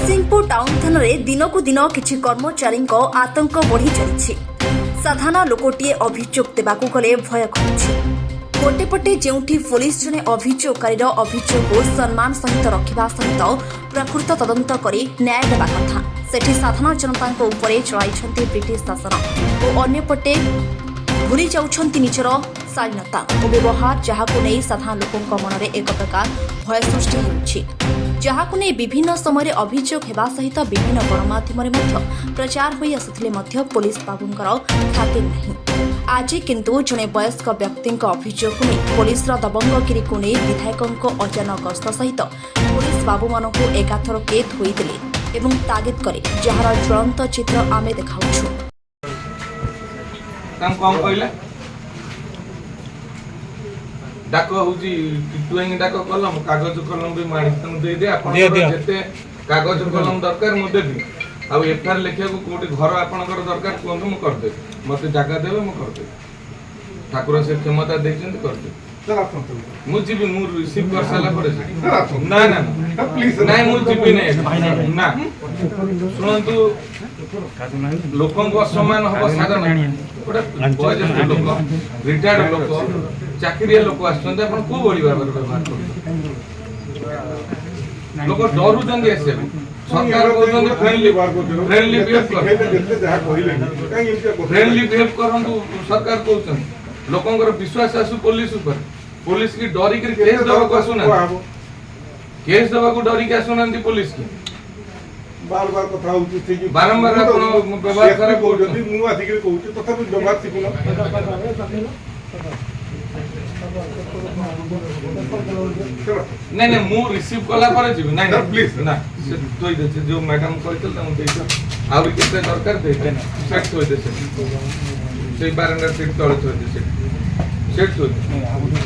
Narsinghpur town थाना दिनकू दिन किछि कर्मचारी आतंक बढ़ी चली साधारण लोकटे अभियोग देवाक गले भय करुछि। गोटेपटे जेउठी पुलिस जने अभियोगकारी अभियोग को सम्मान सहित रखा सहित प्रकृत तदंत कर न्याय देवा कथा सेठी साधारण जनता उपरे चलाई ब्रिटिश शासन और अन्यपटे भूली जाउछंती निजर शालीनता और व्यवहार जहाकु नै साधारण लोकंक मनरे एक प्रकार भय सृष्टि होउछि। जहाकु नै विभिन्न समय अभियोग हेबा सहित विभिन्न गणमाध्यम प्रचार होई आसुथिले मध्य पुलिस बाबूंकर खातिर नहीं। आज किंतु जने वयस्क व्यक्ति अभियोग को नहीं पुलिस दबंगगिरी को नहीं विधायकों अचानक गस्त सहित पुलिस बाबू मानक एकाथर के थोईदेले एवं तागिद करे जार ज्वलंत चित्र आमे देखाउछु। डाक होची टिटुएंग डाक कलम कागज कलम भी माडी तम दे दे आपन जेते कागज कलम दरकार मु देबी आ एफआर लेखिया को कोटी घर आपनकर दरकार कोन मु कर दे मते जागा देबे मु कर दे ठाकुर से क्षमता देछन कर दे मु जीबी मु रिसीव कर साला परे ना ना प्लीज नाही मु जीबी नै ना सुनंतु लोकन को सम्मान हो साधारण गोटे बयोज्येष्ठ लोक रिटायर्ड लोक चाकरिया लोक आछन आपण को बोली बाबर व्यवहार कर लोक डरू जंदी आसे सरकार को फ्रेंडली बिहेव कर फ्रेंडली बिहेव करंतु सरकार को लोकंकर विश्वास आसु पुलिस की डरी के केस दबा को आसु ना केस दबा को डरी के आसु ना पुलिस की बार बार कथा होची से कि बारंबार आपण व्यवहार करे को जदी मु आदि के कहूची तथापि व्यवहार सिकुला नहीं नहीं मु रिसीव कला पर जीव नहीं सर प्लीज ना तोई दे जो मैडम कहतल त देछ आ केते दरकार दे देना सेट तोई दे से बारंबार सीट तळे तोई दे सेट तोई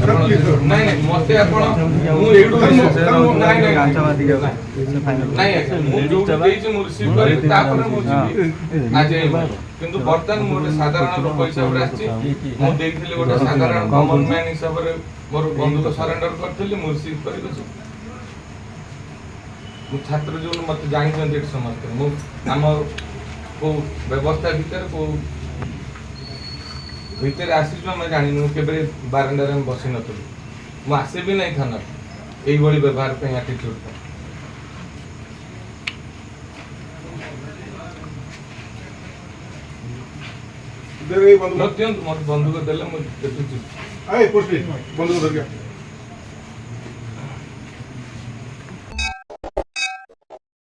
नहीं नहीं मते आपण मु एडू नहीं नहीं आंचवादी नहीं मु जो देछि मु रिसीव करी ता पर मु जीवी आज किंतु बर्तन मोटे साधारण लोक हिसाब रे आछि मु देखिले गोटे साधारण कॉमन मैन हिसाब रे मोर बंधु सरेंडर करथिले मु रिसीव करी दछु मु छात्र जो मते जानि जंदे समस्त मु नाम को व्यवस्था भीतर को भीतर आसी जो मैं जानि नु केबे बारंडा रे बसि नथु मु आसे भी नहीं थाना एई बड़ी व्यवहार पे एटीट्यूड देरे बंधु मत बंधु को देले मु आए पोस्ट बंधु को दर गया